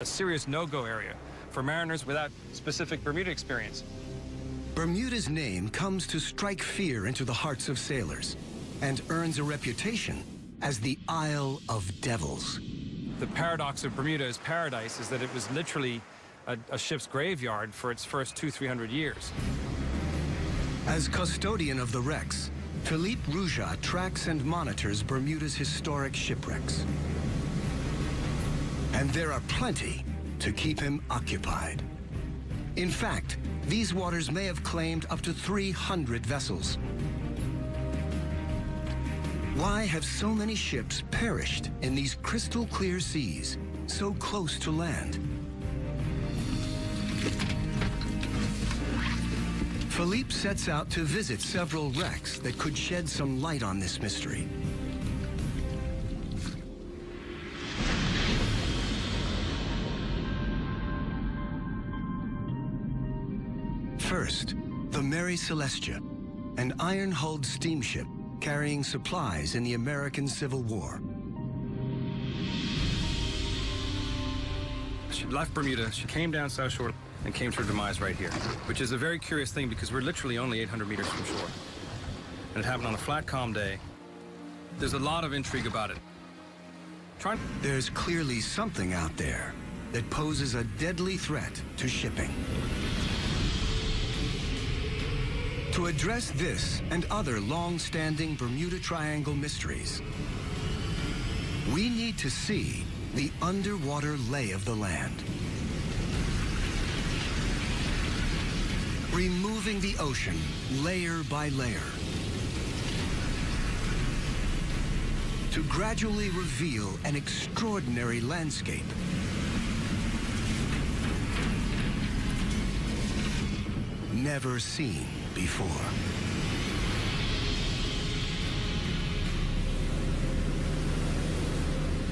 A serious no-go area for mariners without specific Bermuda experience. Bermuda's name comes to strike fear into the hearts of sailors and earns a reputation as the Isle of Devils. The paradox of Bermuda's paradise is that it was literally a ship's graveyard for its first 200-300 years. As custodian of the wrecks, Philippe Rougat tracks and monitors Bermuda's historic shipwrecks. And there are plenty to keep him occupied. In fact, these waters may have claimed up to 300 vessels. Why have so many ships perished in these crystal clear seas, so close to land? Philippe sets out to visit several wrecks that could shed some light on this mystery. First, the Mary Celestia, an iron-hulled steamship carrying supplies in the American Civil War. She left Bermuda, she came down South Shore and came to her demise right here, which is a very curious thing because we're literally only 800 meters from shore. And it happened on a flat, calm day. There's a lot of intrigue about it. There's clearly something out there that poses a deadly threat to shipping. To address this and other long-standing Bermuda Triangle mysteries, we need to see the underwater lay of the land. Removing the ocean layer by layer to gradually reveal an extraordinary landscape. Never seen before.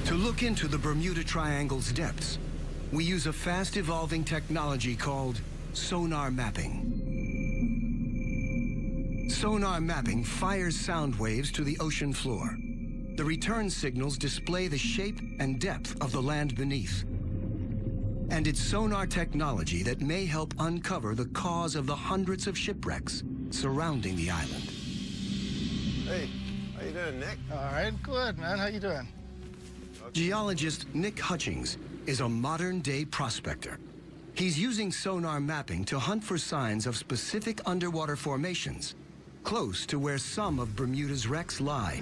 To look into the Bermuda Triangle's depths, we use a fast-evolving technology called sonar mapping. Sonar mapping fires sound waves to the ocean floor. The return signals display the shape and depth of the land beneath. And it's sonar technology that may help uncover the cause of the hundreds of shipwrecks surrounding the island. Hey, how you doing, Nick? All right, good, man. How you doing? Geologist Nick Hutchings is a modern-day prospector. He's using sonar mapping to hunt for signs of specific underwater formations close to where some of Bermuda's wrecks lie.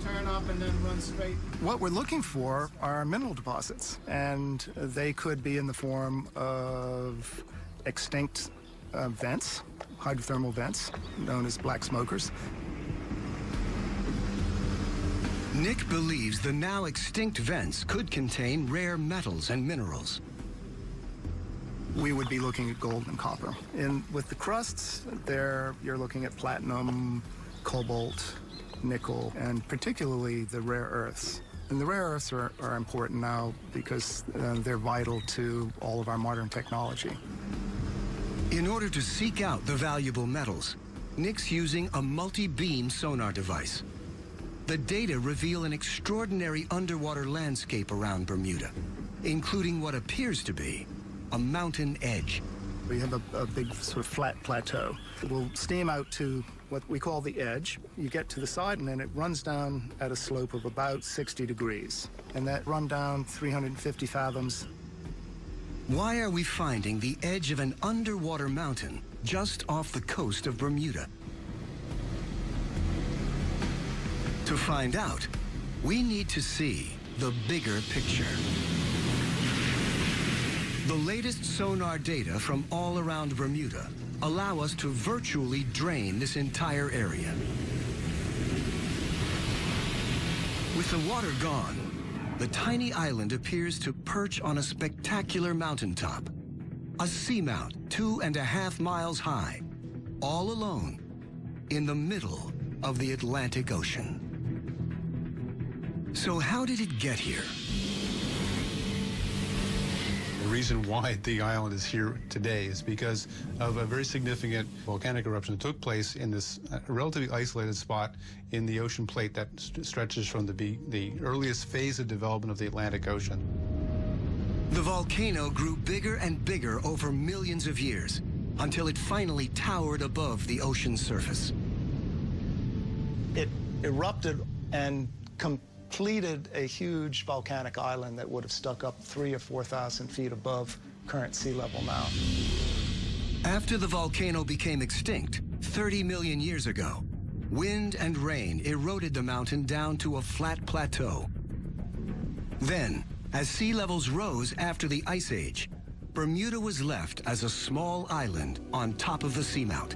Turn up and then run straight. What we're looking for are mineral deposits, and they could be in the form of extinct vents, hydrothermal vents, known as black smokers. Nick believes the now extinct vents could contain rare metals and minerals. We would be looking at gold and copper. And with the crusts, there you're looking at platinum, cobalt, nickel, and particularly the rare earths. And the rare earths are important now because they're vital to all of our modern technology. In order to seek out the valuable metals, Nick's using a multi-beam sonar device. The data reveal an extraordinary underwater landscape around Bermuda, including what appears to be a mountain edge. We have a big sort of flat plateau. We'll steam out to what we call the edge. You get to the side, and then it runs down at a slope of about 60 degrees. And that run down 350 fathoms. Why are we finding the edge of an underwater mountain just off the coast of Bermuda? To find out, we need to see the bigger picture. The latest sonar data from all around Bermuda allow us to virtually drain this entire area. With the water gone, the tiny island appears to perch on a spectacular mountaintop, a seamount 2.5 miles high, all alone in the middle of the Atlantic Ocean. So how did it get here? The reason why the island is here today is because of a very significant volcanic eruption that took place in this relatively isolated spot in the ocean plate that stretches from the earliest phase of development of the Atlantic Ocean. The volcano grew bigger and bigger over millions of years, until it finally towered above the ocean's surface. It erupted and completed a huge volcanic island that would have stuck up 3,000 or 4,000 feet above current sea level now. After the volcano became extinct 30 million years ago, wind and rain eroded the mountain down to a flat plateau. Then, as sea levels rose after the Ice Age, Bermuda was left as a small island on top of the seamount.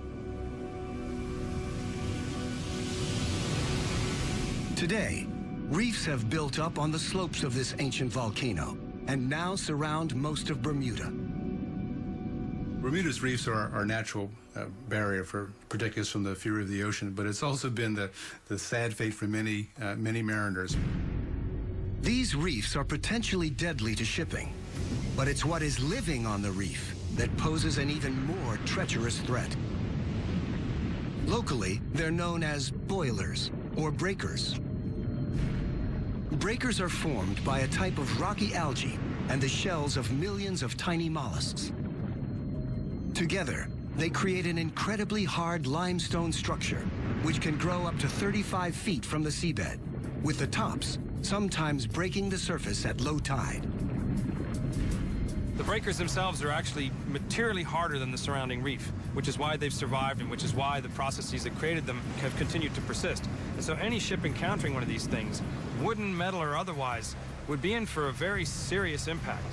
Today, reefs have built up on the slopes of this ancient volcano and now surround most of Bermuda. Bermuda's reefs are our natural barrier for protecting us from the fury of the ocean, but it's also been the sad fate for many mariners. These reefs are potentially deadly to shipping, but it's what is living on the reef that poses an even more treacherous threat. Locally, they're known as boilers or breakers. Breakers are formed by a type of rocky algae and the shells of millions of tiny mollusks. Together, they create an incredibly hard limestone structure, which can grow up to 35 feet from the seabed, with the tops sometimes breaking the surface at low tide. The breakers themselves are actually materially harder than the surrounding reef, which is why they've survived and which is why the processes that created them have continued to persist. And so any ship encountering one of these things, wooden, metal, or otherwise, would be in for a very serious impact.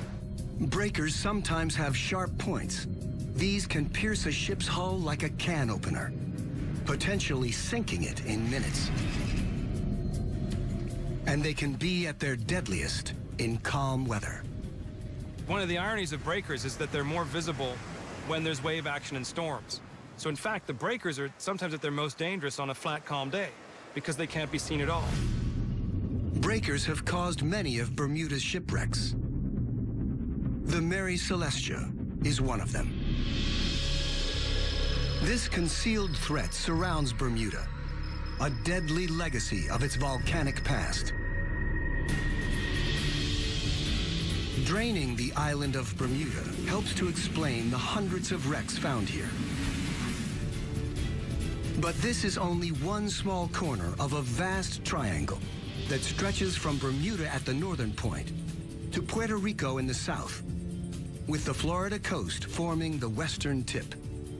Breakers sometimes have sharp points. These can pierce a ship's hull like a can opener, potentially sinking it in minutes. And they can be at their deadliest in calm weather. One of the ironies of breakers is that they're more visible when there's wave action and storms. So in fact, the breakers are sometimes at their most dangerous on a flat, calm day because they can't be seen at all. Breakers have caused many of Bermuda's shipwrecks. The Mary Celestia is one of them. This concealed threat surrounds Bermuda, a deadly legacy of its volcanic past. Draining the island of Bermuda helps to explain the hundreds of wrecks found here. But this is only one small corner of a vast triangle that stretches from Bermuda at the northern point to Puerto Rico in the south, with the Florida coast forming the western tip.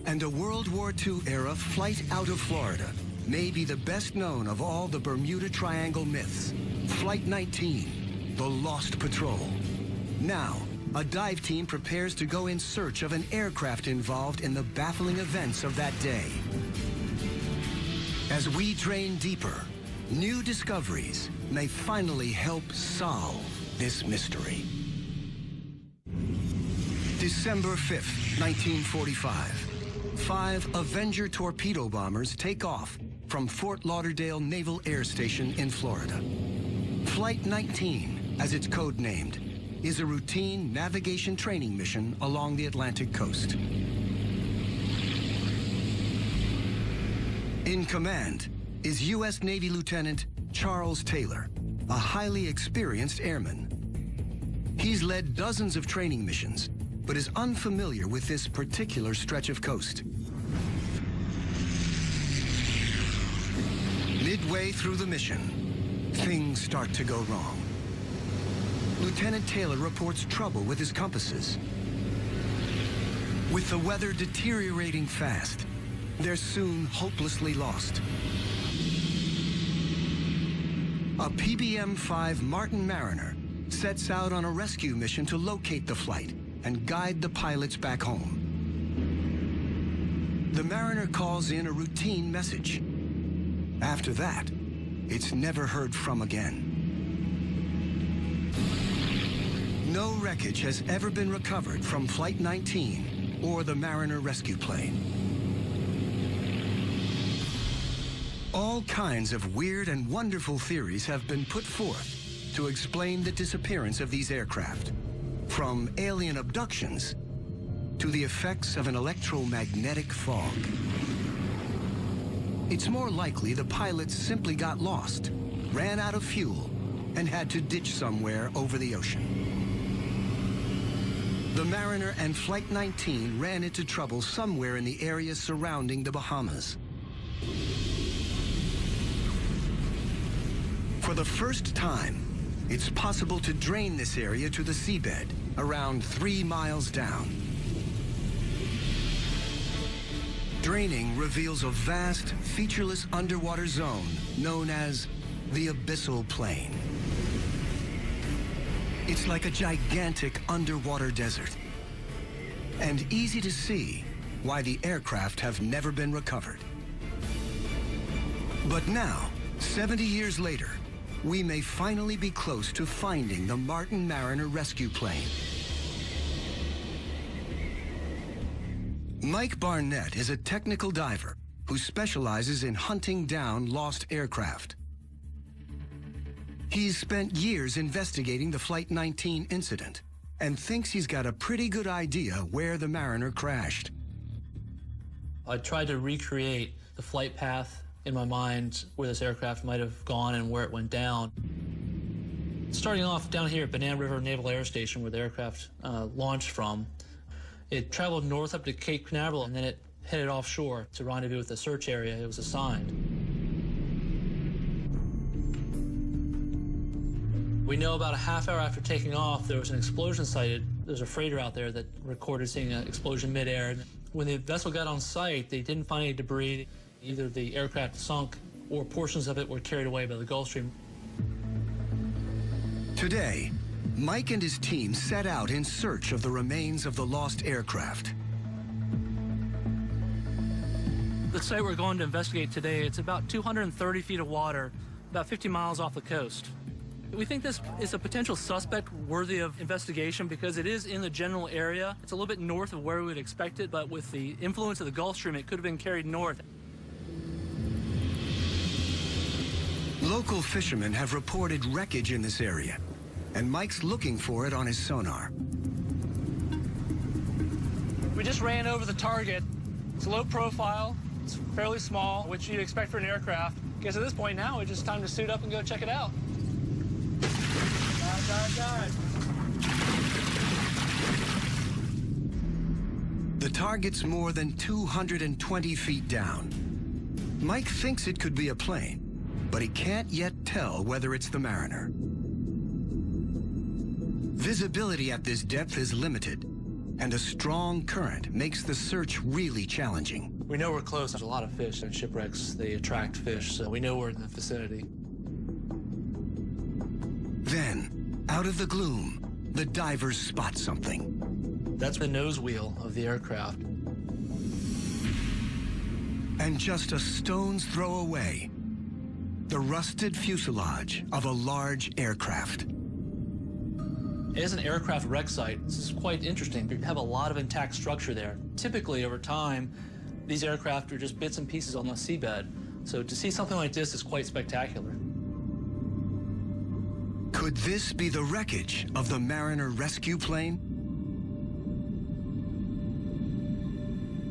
And a World War II-era flight out of Florida may be the best known of all the Bermuda Triangle myths, Flight 19, the Lost Patrol. Now, a dive team prepares to go in search of an aircraft involved in the baffling events of that day. As we drain deeper, new discoveries may finally help solve this mystery. December 5th, 1945. 5 Avenger torpedo bombers take off from Fort Lauderdale Naval Air Station in Florida. Flight 19, as it's codenamed, is a routine navigation training mission along the Atlantic coast. In command is U.S. Navy Lieutenant Charles Taylor, a highly experienced airman. He's led dozens of training missions, but is unfamiliar with this particular stretch of coast. Midway through the mission, things start to go wrong. Lieutenant Taylor reports trouble with his compasses. With the weather deteriorating fast, they're soon hopelessly lost. A PBM-5 Martin Mariner sets out on a rescue mission to locate the flight and guide the pilots back home. The Mariner calls in a routine message. After that, it's never heard from again. No wreckage has ever been recovered from Flight 19 or the Mariner rescue plane. All kinds of weird and wonderful theories have been put forth to explain the disappearance of these aircraft, from alien abductions to the effects of an electromagnetic fog. It's more likely the pilots simply got lost, ran out of fuel, and had to ditch somewhere over the ocean. The Mariner and Flight 19 ran into trouble somewhere in the area surrounding the Bahamas. For the first time, it's possible to drain this area to the seabed, around 3 miles down. Draining reveals a vast, featureless underwater zone known as the Abyssal Plain. It's like a gigantic underwater desert, and easy to see why the aircraft have never been recovered. But now, 70 years later, we may finally be close to finding the Martin Mariner rescue plane. Mike Barnett is a technical diver who specializes in hunting down lost aircraft. He's spent years investigating the Flight 19 incident and thinks he's got a pretty good idea where the Mariner crashed. I tried to recreate the flight path in my mind where this aircraft might have gone and where it went down. Starting off down here at Banana River Naval Air Station, where the aircraft launched from, it traveled north up to Cape Canaveral, and then it headed offshore to rendezvous with the search area it was assigned. We know about a half hour after taking off, there was an explosion sighted. There's a freighter out there that recorded seeing an explosion midair. When the vessel got on site, they didn't find any debris. Either the aircraft sunk or portions of it were carried away by the Gulf Stream. Today, Mike and his team set out in search of the remains of the lost aircraft. The site we're going to investigate today, it's about 230 feet of water, about 50 miles off the coast. We think this is a potential suspect worthy of investigation because it is in the general area. It's a little bit north of where we would expect it, but with the influence of the Gulf Stream, it could have been carried north. Local fishermen have reported wreckage in this area, and Mike's looking for it on his sonar. We just ran over the target. It's low profile, it's fairly small, which you'd expect for an aircraft. I guess at this point now, it's just time to suit up and go check it out. The target's more than 220 feet down. Mike thinks it could be a plane, but he can't yet tell whether it's the Mariner. Visibility at this depth is limited, and a strong current makes the search really challenging. We know we're close. There's a lot of fish and shipwrecks. They attract fish, so we know we're in the vicinity. Then, out of the gloom, the divers spot something. That's the nose wheel of the aircraft. And just a stone's throw away, the rusted fuselage of a large aircraft. As an aircraft wreck site, this is quite interesting. You have a lot of intact structure there. Typically, over time, these aircraft are just bits and pieces on the seabed. So to see something like this is quite spectacular. Could this be the wreckage of the Mariner rescue plane?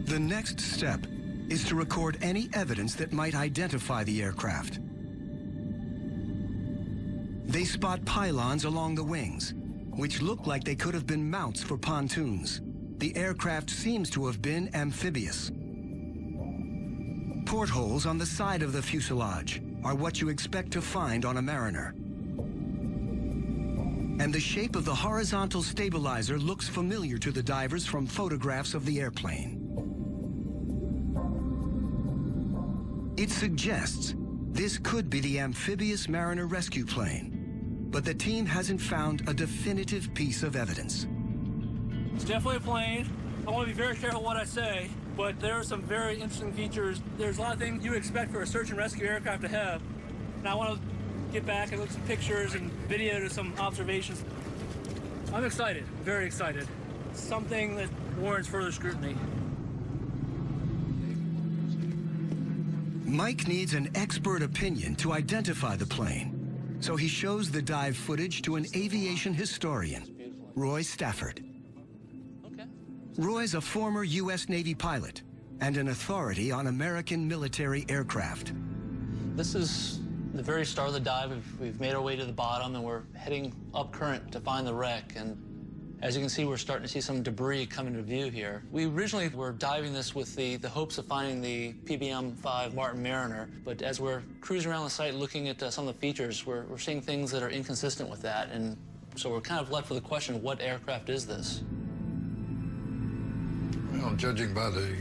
The next step is to record any evidence that might identify the aircraft. They spot pylons along the wings, which look like they could have been mounts for pontoons. The aircraft seems to have been amphibious. Portholes on the side of the fuselage are what you expect to find on a Mariner. And the shape of the horizontal stabilizer looks familiar to the divers from photographs of the airplane. It suggests this could be the amphibious Mariner rescue plane, but the team hasn't found a definitive piece of evidence. It's definitely a plane. I want to be very careful what I say, but there are some very interesting features. There's a lot of things you expect for a search and rescue aircraft to have. And I want to get back and look at some pictures and video to some observations. I'm excited, very excited. Something that warrants further scrutiny. Mike needs an expert opinion to identify the plane, so he shows the dive footage to an aviation historian, Roy Stafford. Okay. Roy's a former U.S. Navy pilot and an authority on American military aircraft. This is the very start of the dive. We've made our way to the bottom, and we're heading up current to find the wreck. And As you can see, we're starting to see some debris come into view here. We originally were diving this with the hopes of finding the PBM-5 Martin Mariner, but as we're cruising around the site looking at some of the features, we're seeing things that are inconsistent with that, and so we're kind of left with the question, what aircraft is this? Well, judging by the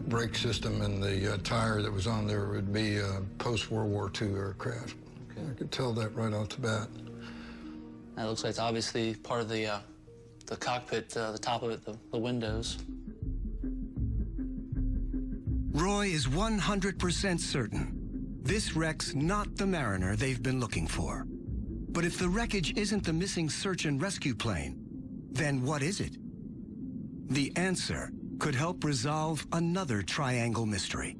brake system and the tire that was on there, it would be a post-World War II aircraft. Okay. I could tell that right off the bat. That looks like it's obviously part of the cockpit, the top of it, the windows. Roy is 100% certain this wreck's not the Mariner they've been looking for. But if the wreckage isn't the missing search and rescue plane, then what is it? The answer could help resolve another triangle mystery.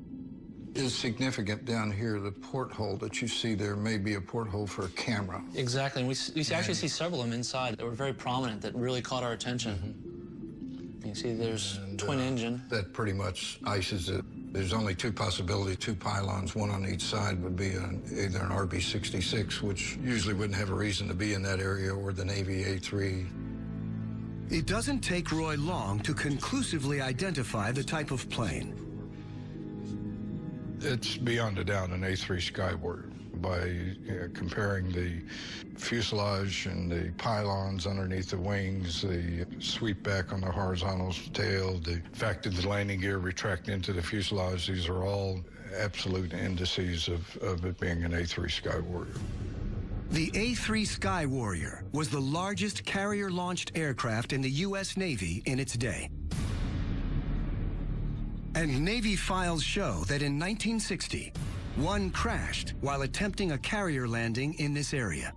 Is significant down here, the porthole that you see there may be a porthole for a camera. Exactly, and we actually see several of them inside that were very prominent that really caught our attention. You see there's twin engine. That pretty much ices it. There's only two possibilities, two pylons, one on each side would be either an RB-66, which usually wouldn't have a reason to be in that area, or the Navy A3. It doesn't take Roy long to conclusively identify the type of plane. It's beyond a doubt an A3 Skywarrior. By comparing the fuselage and the pylons underneath the wings, the sweep back on the horizontal tail, the fact that the landing gear retract into the fuselage, these are all absolute indices of it being an A3 Skywarrior. The A3 Skywarrior was the largest carrier-launched aircraft in the U.S. Navy in its day. And Navy files show that in 1960, one crashed while attempting a carrier landing in this area.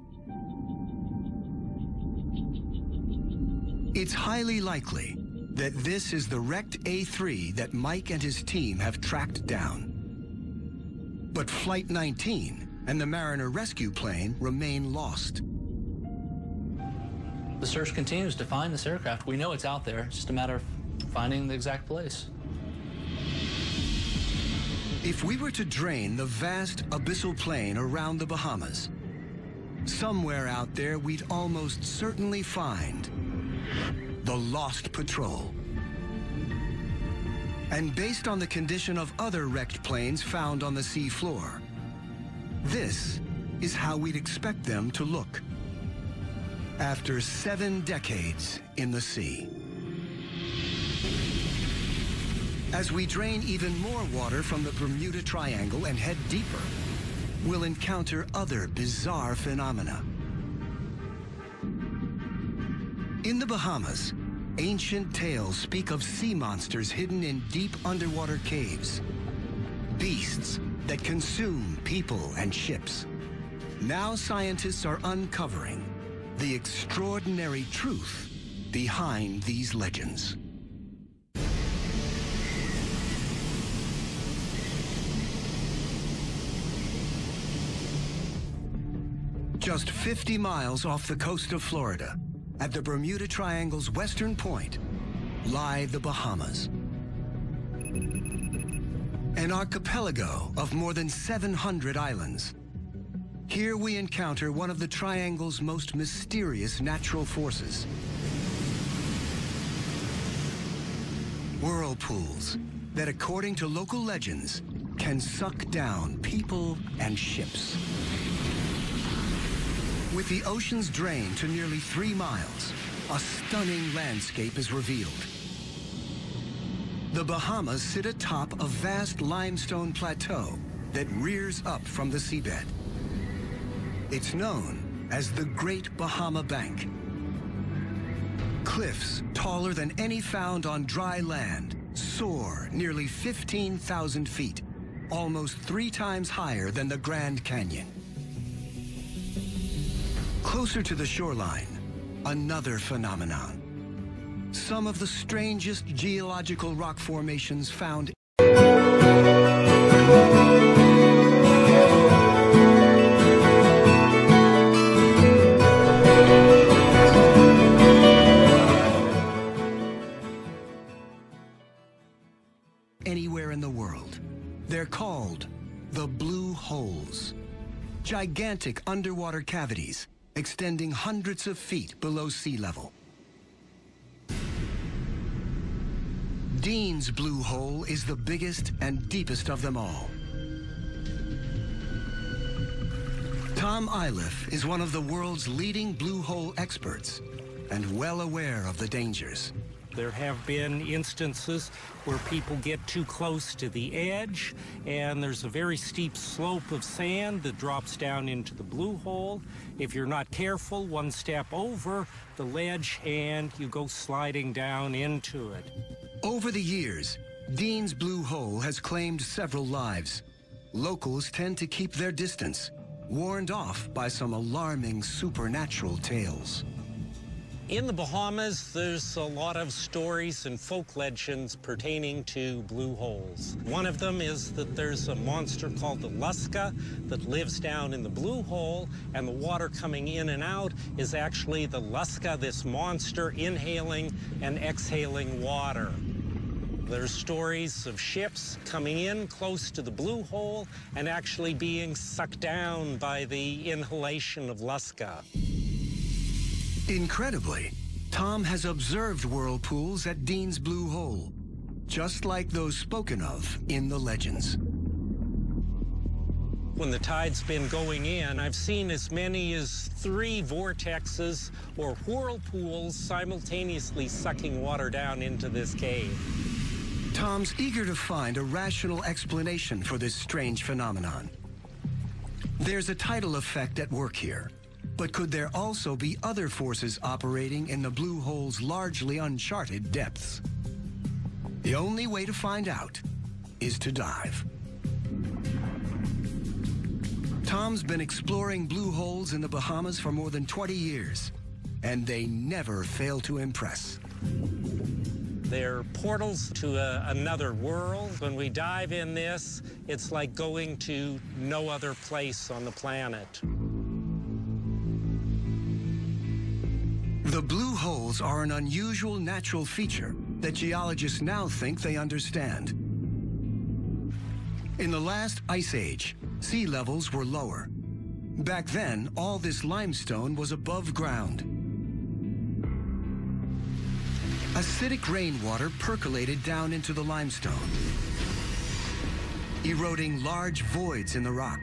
It's highly likely that this is the wrecked A3 that Mike and his team have tracked down. But Flight 19 and the Mariner rescue plane remain lost. The search continues to find this aircraft. We know it's out there. It's just a matter of finding the exact place. If we were to drain the vast abyssal plain around the Bahamas, somewhere out there we'd almost certainly find the Lost Patrol. And based on the condition of other wrecked planes found on the sea floor, this is how we'd expect them to look after 7 decades in the sea. As we drain even more water from the Bermuda Triangle and head deeper, we'll encounter other bizarre phenomena. In the Bahamas, ancient tales speak of sea monsters hidden in deep underwater caves, beasts that consume people and ships. Now scientists are uncovering the extraordinary truth behind these legends. Just 50 miles off the coast of Florida, at the Bermuda Triangle's western point, lie the Bahamas. An archipelago of more than 700 islands. Here we encounter one of the Triangle's most mysterious natural forces. Whirlpools that, according to local legends, can suck down people and ships. With the ocean's drain to nearly 3 miles, a stunning landscape is revealed. The Bahamas sit atop a vast limestone plateau that rears up from the seabed. It's known as the Great Bahama Bank. Cliffs taller than any found on dry land soar nearly 15,000 feet, almost 3 times higher than the Grand Canyon. Closer to the shoreline, another phenomenon. Some of the strangest geological rock formations found anywhere in the world. They're called the Blue Holes. Gigantic underwater cavities extending hundreds of feet below sea level. Dean's Blue Hole is the biggest and deepest of them all. Tom Iliff is one of the world's leading blue hole experts and well aware of the dangers. There have been instances where people get too close to the edge, and there's a very steep slope of sand that drops down into the blue hole. If you're not careful, one step over the ledge and you go sliding down into it. Over the years, Dean's Blue Hole has claimed several lives. Locals tend to keep their distance, warned off by some alarming supernatural tales. In the Bahamas, there's a lot of stories and folk legends pertaining to blue holes. One of them is that there's a monster called the Lusca that lives down in the blue hole, and the water coming in and out is actually the Lusca, this monster, inhaling and exhaling water. There's stories of ships coming in close to the blue hole and actually being sucked down by the inhalation of Lusca. Incredibly, Tom has observed whirlpools at Dean's Blue Hole, just like those spoken of in the legends. When the tide's been going in, I've seen as many as 3 vortexes or whirlpools simultaneously sucking water down into this cave. Tom's eager to find a rational explanation for this strange phenomenon. There's a tidal effect at work here. But could there also be other forces operating in the blue hole's largely uncharted depths? The only way to find out is to dive. Tom's been exploring blue holes in the Bahamas for more than 20 years, and they never fail to impress. They're portals to another world. When we dive in this, it's like going to no other place on the planet. The blue holes are an unusual natural feature that geologists now think they understand. In the last ice age, sea levels were lower. Back then, all this limestone was above ground. Acidic rainwater percolated down into the limestone, eroding large voids in the rock.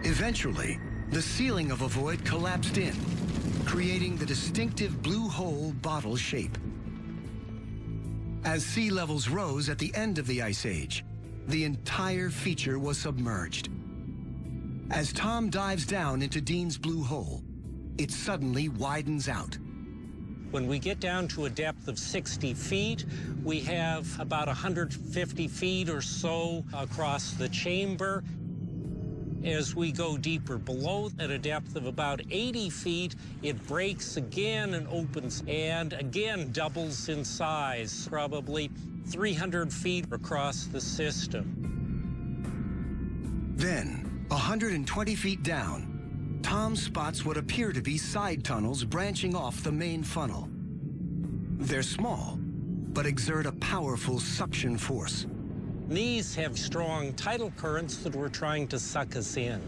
Eventually, the ceiling of a void collapsed in, creating the distinctive blue hole bottle shape. As sea levels rose at the end of the Ice Age, the entire feature was submerged. As Tom dives down into Dean's Blue Hole, it suddenly widens out. When we get down to a depth of 60 feet, we have about 150 feet or so across the chamber. As we go deeper below, at a depth of about 80 feet, it breaks again and opens, and again doubles in size, probably 300 feet across the system. Then, 120 feet down, Tom spots what appear to be side tunnels branching off the main funnel. They're small, but exert a powerful suction force. These have strong tidal currents that were trying to suck us in.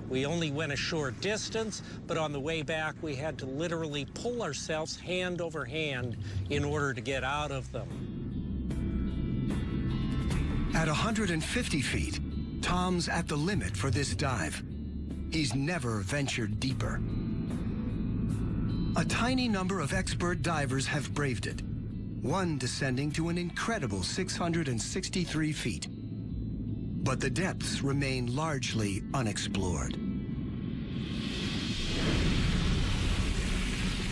We only went a short distance, but on the way back, we had to literally pull ourselves hand over hand in order to get out of them. At 150 feet, Tom's at the limit for this dive. He's never ventured deeper. A tiny number of expert divers have braved it, one descending to an incredible 663 feet. But the depths remain largely unexplored.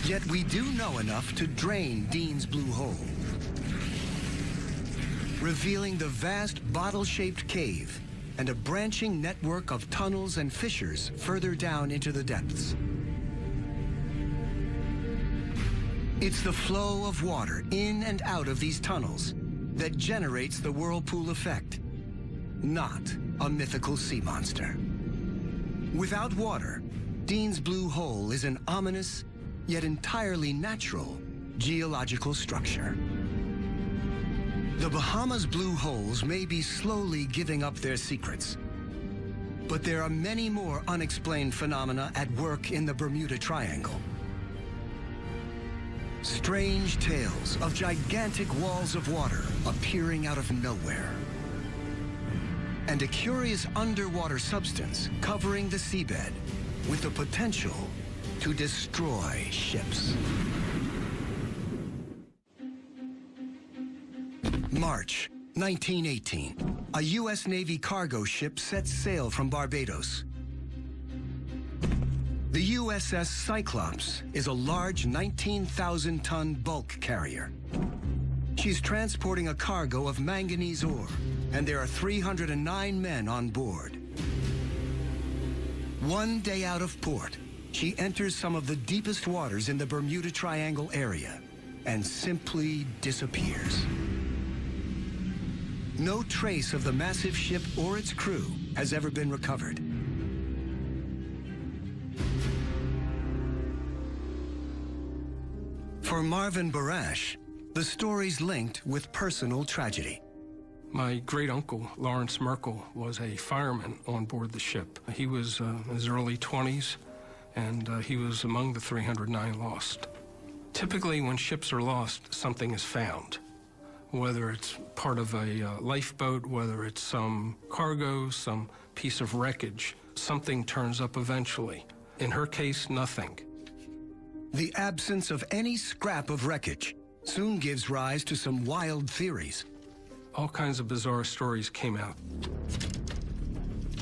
Yet we do know enough to drain Dean's Blue Hole, revealing the vast bottle-shaped cave and a branching network of tunnels and fissures further down into the depths. It's the flow of water in and out of these tunnels that generates the whirlpool effect, not a mythical sea monster. Without water, Dean's Blue Hole is an ominous, yet entirely natural, geological structure. The Bahamas Blue Holes may be slowly giving up their secrets, but there are many more unexplained phenomena at work in the Bermuda Triangle. Strange tales of gigantic walls of water appearing out of nowhere. And a curious underwater substance covering the seabed with the potential to destroy ships. March 1918, a U.S. Navy cargo ship sets sail from Barbados. The USS Cyclops is a large 19,000-ton bulk carrier. She's transporting a cargo of manganese ore, and there are 309 men on board. One day out of port, she enters some of the deepest waters in the Bermuda Triangle area and simply disappears. No trace of the massive ship or its crew has ever been recovered. For Marvin Barash, the story's linked with personal tragedy. My great-uncle, Lawrence Merkel, was a fireman on board the ship. He was in his early 20s, and he was among the 309 lost. Typically, when ships are lost, something is found. Whether it's part of a lifeboat, whether it's some cargo, some piece of wreckage, something turns up eventually. In her case, nothing. The absence of any scrap of wreckage soon gives rise to some wild theories. All kinds of bizarre stories came out.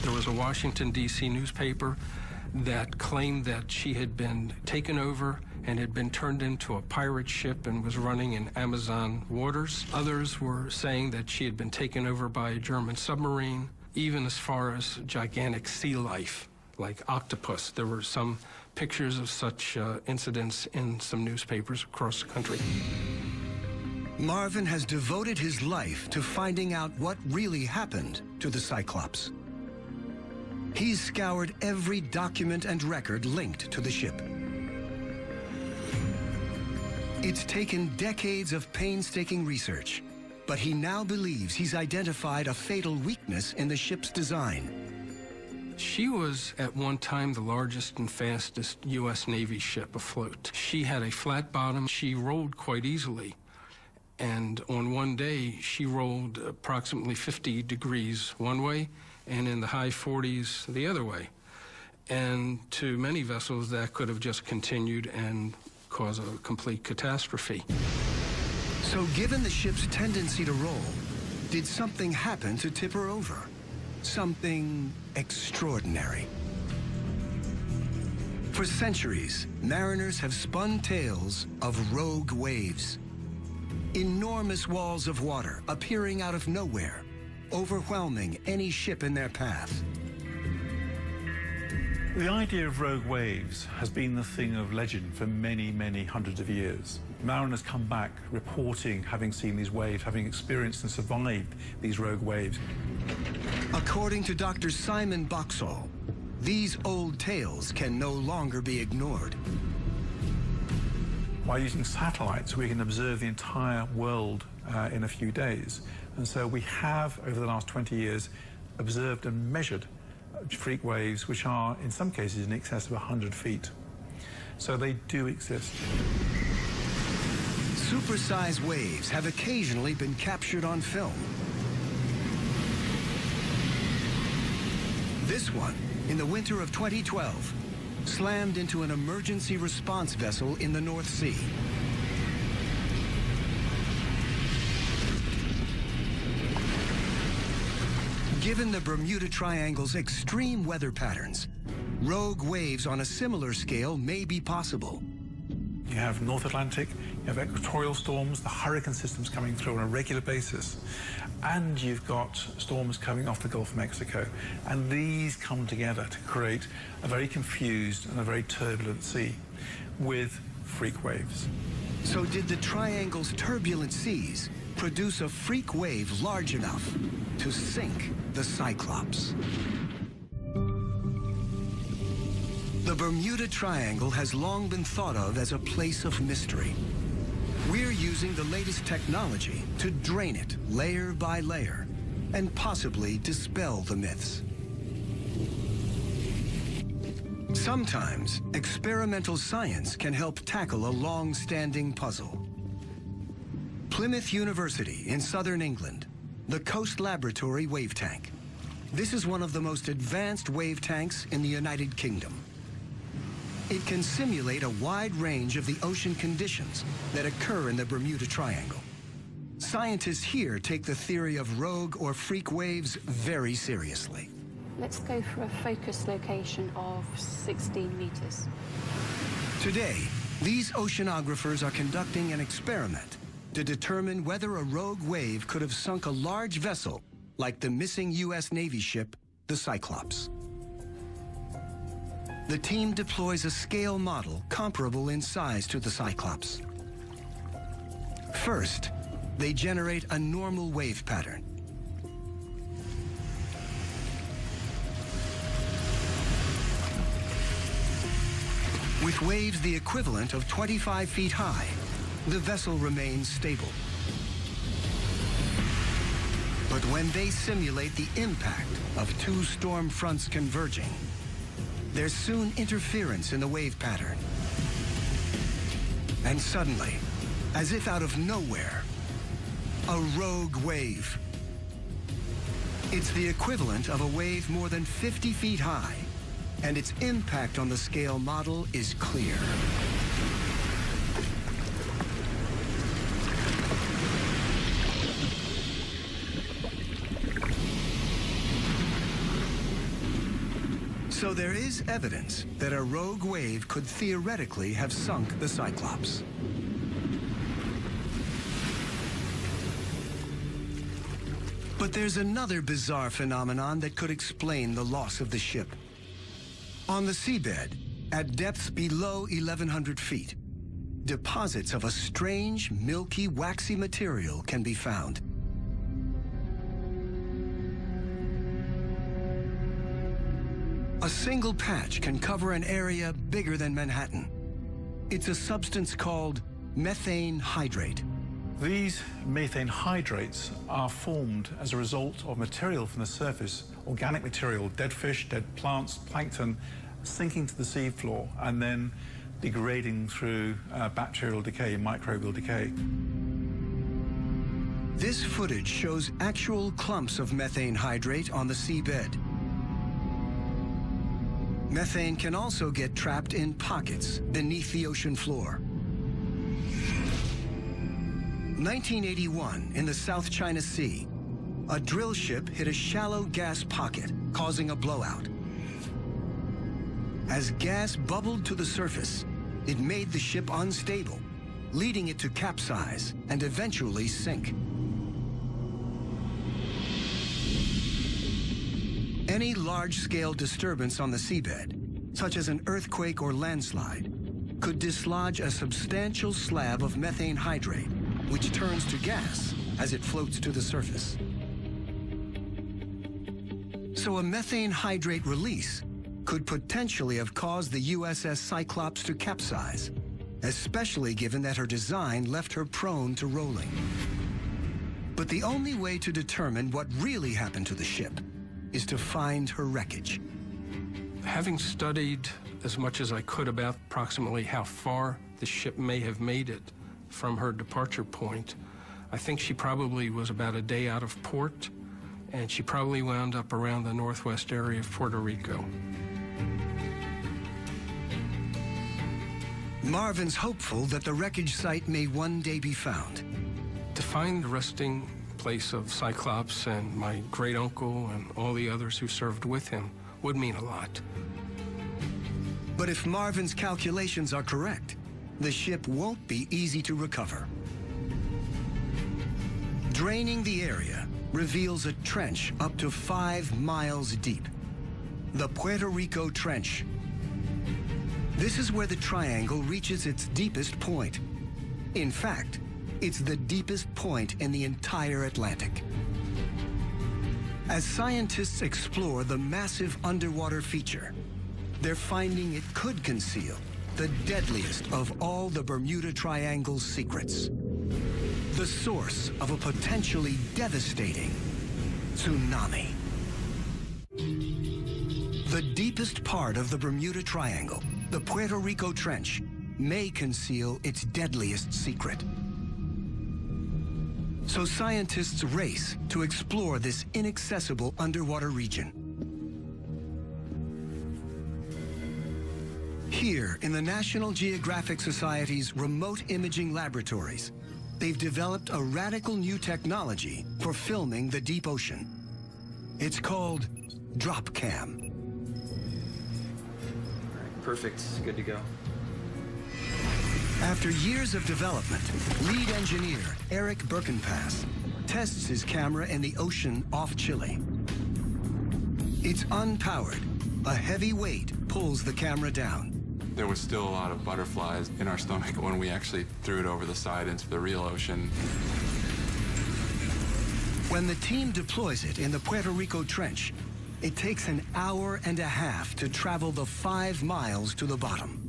There was a Washington, D.C. newspaper that claimed that she had been taken over and had been turned into a pirate ship and was running in Amazon waters. Others were saying that she had been taken over by a German submarine, even as far as gigantic sea life, like octopus. There were some pictures of such incidents in some newspapers across the country. Marvin has devoted his life to finding out what really happened to the Cyclops. He's scoured every document and record linked to the ship. It's taken decades of painstaking research, but he now believes he's identified a fatal weakness in the ship's design. She was at one time the largest and fastest U.S. Navy ship afloat. She had a flat bottom. She rolled quite easily. And on one day, she rolled approximately 50 degrees one way and in the high 40s the other way. And to many vessels, that could have just continued and caused a complete catastrophe. So given the ship's tendency to roll, did something happen to tip her over? Something extraordinary. For centuries, mariners have spun tales of rogue waves. Enormous walls of water appearing out of nowhere, overwhelming any ship in their path. The idea of rogue waves has been the thing of legend for many, many hundreds of years. Mariners come back reporting having seen these waves, having experienced and survived these rogue waves. According to Dr. Simon Boxall, these old tales can no longer be ignored. By using satellites, we can observe the entire world in a few days. And so we have, over the last 20 years, observed and measured freak waves, which are, in some cases, in excess of 100 feet. So they do exist. Supersized waves have occasionally been captured on film. This one, in the winter of 2012, slammed into an emergency response vessel in the North Sea. Given the Bermuda Triangle's extreme weather patterns, rogue waves on a similar scale may be possible. You have North Atlantic, you have equatorial storms, the hurricane system's coming through on a regular basis, and you've got storms coming off the Gulf of Mexico. And these come together to create a very confused and a very turbulent sea with freak waves. So did the Triangle's turbulent seas produce a freak wave large enough to sink the Cyclops? The Bermuda Triangle has long been thought of as a place of mystery. We're using the latest technology to drain it layer by layer and possibly dispel the myths. Sometimes, experimental science can help tackle a long-standing puzzle. Plymouth University in southern England, the Coast Laboratory Wave Tank. This is one of the most advanced wave tanks in the United Kingdom. It can simulate a wide range of the ocean conditions that occur in the Bermuda Triangle. Scientists here take the theory of rogue or freak waves very seriously. Let's go for a focus location of 16 meters. Today, these oceanographers are conducting an experiment to determine whether a rogue wave could have sunk a large vessel like the missing U.S. Navy ship, the Cyclops. The team deploys a scale model comparable in size to the Cyclops. First, they generate a normal wave pattern. With waves the equivalent of 25 feet high, the vessel remains stable. But when they simulate the impact of two storm fronts converging, there's soon interference in the wave pattern. And suddenly, as if out of nowhere, a rogue wave. It's the equivalent of a wave more than 50 feet high, and its impact on the scale model is clear. So there is evidence that a rogue wave could theoretically have sunk the Cyclops. But there's another bizarre phenomenon that could explain the loss of the ship. On the seabed, at depths below 1,100 feet, deposits of a strange, milky, waxy material can be found. A single patch can cover an area bigger than Manhattan. It's a substance called methane hydrate. These methane hydrates are formed as a result of material from the surface, organic material, dead fish, dead plants, plankton, sinking to the seafloor and then degrading through bacterial decay, microbial decay. This footage shows actual clumps of methane hydrate on the seabed. Methane can also get trapped in pockets beneath the ocean floor. 1981, in the South China Sea, a drill ship hit a shallow gas pocket, causing a blowout. As gas bubbled to the surface, it made the ship unstable, leading it to capsize and eventually sink. Any large-scale disturbance on the seabed, such as an earthquake or landslide, could dislodge a substantial slab of methane hydrate, which turns to gas as it floats to the surface. So a methane hydrate release could potentially have caused the USS Cyclops to capsize, especially given that her design left her prone to rolling. But the only way to determine what really happened to the ship is to find her wreckage. Having studied as much as I could about approximately how far the ship may have made it from her departure point, I think she probably was about a day out of port, and she probably wound up around the northwest area of Puerto Rico. Marvin's hopeful that the wreckage site may one day be found. To find the resting place of Cyclops and my great-uncle and all the others who served with him would mean a lot. But if Marvin's calculations are correct, the ship won't be easy to recover. Draining the area reveals a trench up to 5 miles deep. The Puerto Rico Trench. This is where the triangle reaches its deepest point. In fact, it's the deepest point in the entire Atlantic. As scientists explore the massive underwater feature, they're finding it could conceal the deadliest of all the Bermuda Triangle's secrets. The source of a potentially devastating tsunami. The deepest part of the Bermuda Triangle, the Puerto Rico Trench, may conceal its deadliest secret. So scientists race to explore this inaccessible underwater region. Here, in the National Geographic Society's remote imaging laboratories, they've developed a radical new technology for filming the deep ocean. It's called DropCam. Perfect, good to go. After years of development, lead engineer Eric Birkenpass tests his camera in the ocean off Chile. It's unpowered. A heavy weight pulls the camera down. There was still a lot of butterflies in our stomach when we actually threw it over the side into the real ocean. When the team deploys it in the Puerto Rico Trench, it takes an hour and a half to travel the 5 miles to the bottom.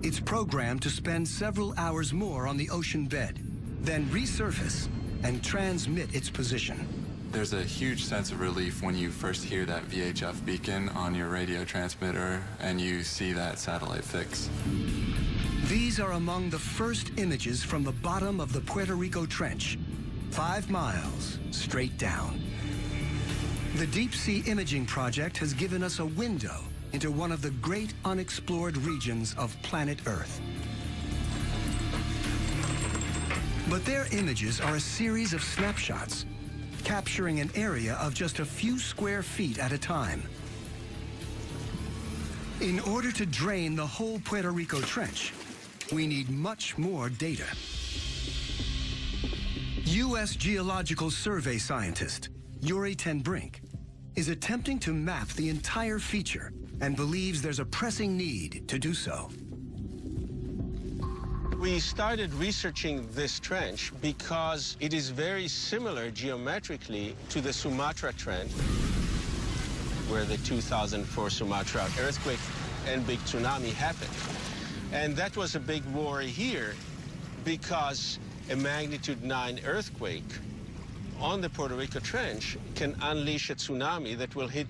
It's programmed to spend several hours more on the ocean bed, then resurface and transmit its position. There's a huge sense of relief when you first hear that VHF beacon on your radio transmitter and you see that satellite fix. These are among the first images from the bottom of the Puerto Rico Trench, 5 miles straight down. The Deep Sea Imaging Project has given us a window into one of the great unexplored regions of planet Earth. But their images are a series of snapshots, capturing an area of just a few square feet at a time. In order to drain the whole Puerto Rico Trench, we need much more data. U.S. Geological Survey scientist Yuri ten Brink is attempting to map the entire feature and believes there's a pressing need to do so. We started researching this trench because it is very similar geometrically to the Sumatra Trench, where the 2004 Sumatra earthquake and big tsunami happened. And that was a big worry here because a magnitude 9 earthquake on the Puerto Rico Trench can unleash a tsunami that will hit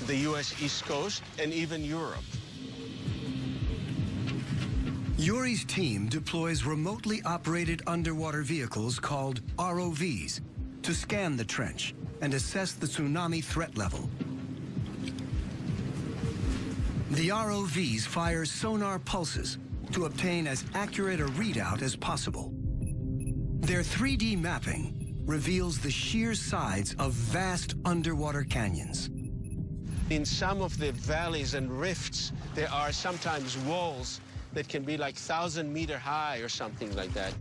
the U.S. East Coast and even Europe. Yuri's team deploys remotely operated underwater vehicles called ROVs to scan the trench and assess the tsunami threat level. The ROVs fire sonar pulses to obtain as accurate a readout as possible. Their 3D mapping reveals the sheer sides of vast underwater canyons. In some of the valleys and rifts, there are sometimes walls that can be like 1,000-meter high or something like that.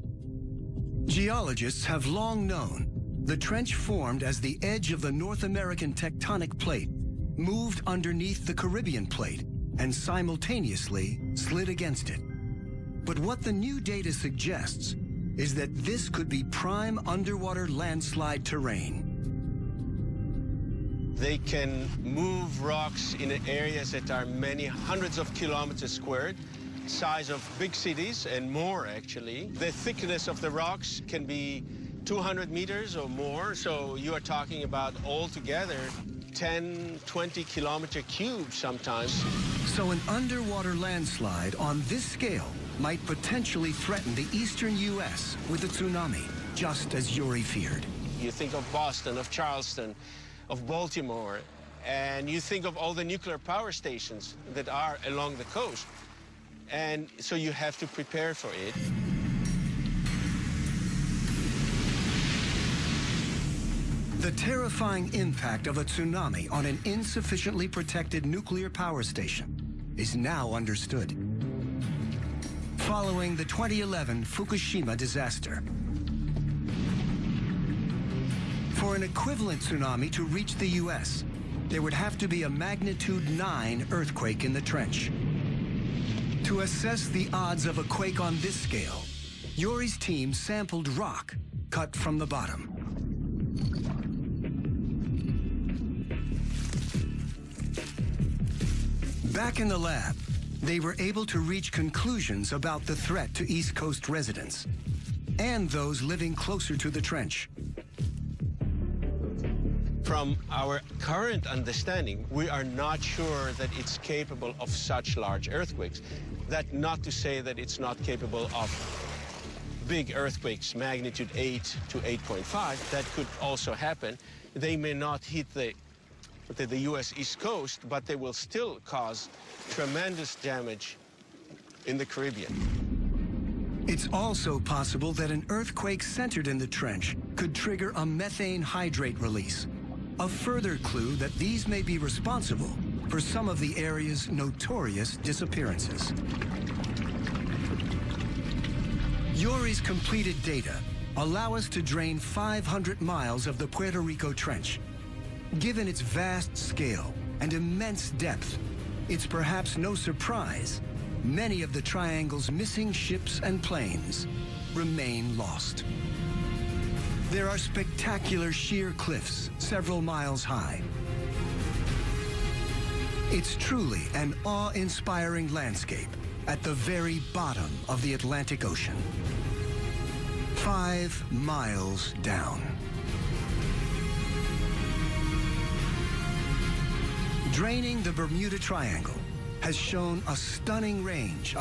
Geologists have long known the trench formed as the edge of the North American tectonic plate moved underneath the Caribbean plate and simultaneously slid against it. But what the new data suggests is that this could be prime underwater landslide terrain. They can move rocks in areas that are many hundreds of kilometers squared, size of big cities and more, actually. The thickness of the rocks can be 200 meters or more, so you are talking about altogether 10, 20 kilometer cubes sometimes. So an underwater landslide on this scale might potentially threaten the eastern U.S. with a tsunami, just as Yuri feared. You think of Boston, of Charleston, of Baltimore, and you think of all the nuclear power stations that are along the coast. And so you have to prepare for it. The terrifying impact of a tsunami on an insufficiently protected nuclear power station is now understood. Following the 2011 Fukushima disaster, for an equivalent tsunami to reach the U.S., there would have to be a magnitude 9 earthquake in the trench. To assess the odds of a quake on this scale, Yuri's team sampled rock cut from the bottom. Back in the lab, they were able to reach conclusions about the threat to East Coast residents and those living closer to the trench. From our current understanding, we are not sure that it's capable of such large earthquakes. That not to say that it's not capable of big earthquakes, magnitude 8 to 8.5. That could also happen. They may not hit the U.S. East Coast, but they will still cause tremendous damage in the Caribbean. It's also possible that an earthquake centered in the trench could trigger a methane hydrate release, a further clue that these may be responsible for some of the area's notorious disappearances. URI's completed data allow us to drain 500 miles of the Puerto Rico Trench. Given its vast scale and immense depth, it's perhaps no surprise many of the triangle's missing ships and planes remain lost. There are spectacular sheer cliffs several miles high. It's truly an awe-inspiring landscape at the very bottom of the Atlantic Ocean. 5 miles down. Draining the Bermuda Triangle has shown a stunning range of